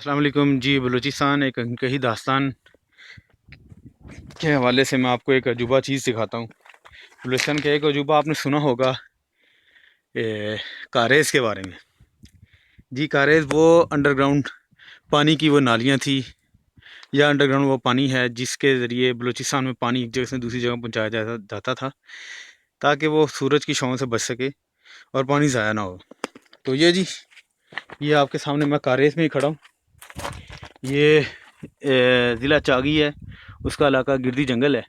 अस्सलाम वालेकुम जी। बलूचिस्तान एक कहीं दास्तान के हवाले से मैं आपको एक अजूबा चीज़ सिखाता हूँ। बलूचिस्तान का एक अजूबा आपने सुना होगा कारेज़ के बारे में। जी, कारेज़ वो अंडरग्राउंड पानी की वो नालियाँ थी या अंडरग्राउंड वो पानी है जिसके ज़रिए बलूचिस्तान में पानी एक जगह से दूसरी जगह पहुँचाया जाता था, ताकि वो सूरज की छाँव से बच सके और पानी ज़ाया ना हो। तो ये आपके सामने मैं कारेज़ में ही खड़ा हूँ। ये ज़िला चागी है, उसका इलाका गिरदी जंगल है।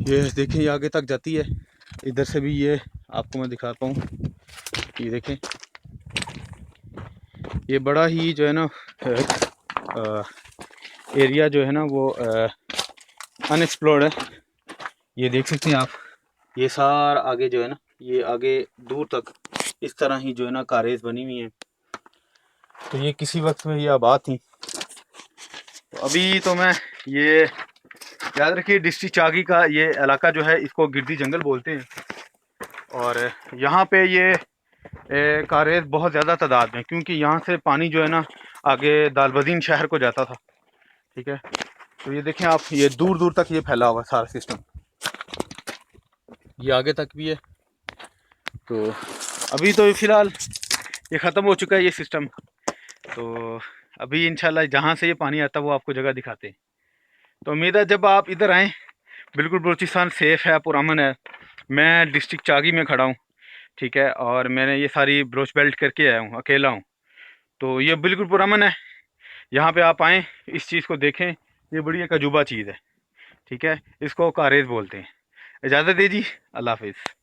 ये देखें, ये आगे तक जाती है। इधर से भी ये आपको मैं दिखाता हूँ। ये देखें, ये बड़ा ही जो है ना एरिया जो है ना वो अनएक्सप्लोर्ड है। ये देख सकते हैं आप, ये सारा आगे जो है ना, ये आगे दूर तक इस तरह ही जो है ना कारेज़ बनी हुई हैं। तो ये किसी वक्त में ये आबाद थी। तो अभी तो मैं ये याद रखिए, डिस्ट्रिक्ट चागी का ये इलाका जो है इसको गिरदी जंगल बोलते हैं। और यहाँ पे ये कारेज़ बहुत ज़्यादा तादाद में, क्योंकि यहाँ से पानी जो है ना आगे दालबदीन शहर को जाता था। ठीक है, तो ये देखें आप, ये दूर दूर तक ये फैला हुआ सारा सिस्टम, ये आगे तक भी है। तो अभी तो फ़िलहाल ये ख़त्म हो चुका है ये सिस्टम। तो अभी इंशाल्लाह जहाँ से ये पानी आता है वो आपको जगह दिखाते हैं। तो उम्मीद है जब आप इधर आएँ, बिल्कुल बलूचिस्तान सेफ़ है, पुरअमन है। मैं डिस्ट्रिक्ट चागी में खड़ा हूँ, ठीक है, और मैंने ये सारी ब्रोच बेल्ट करके आया हूँ, अकेला हूँ। तो ये बिल्कुल पुरअमन है। यहाँ पे आप आएँ, इस चीज़ को देखें, ये बड़ी एक अजूबा चीज़ है। ठीक है, इसको कारेज़ बोलते हैं। इजाज़त दीजिए, अल्लाह हाफिज़।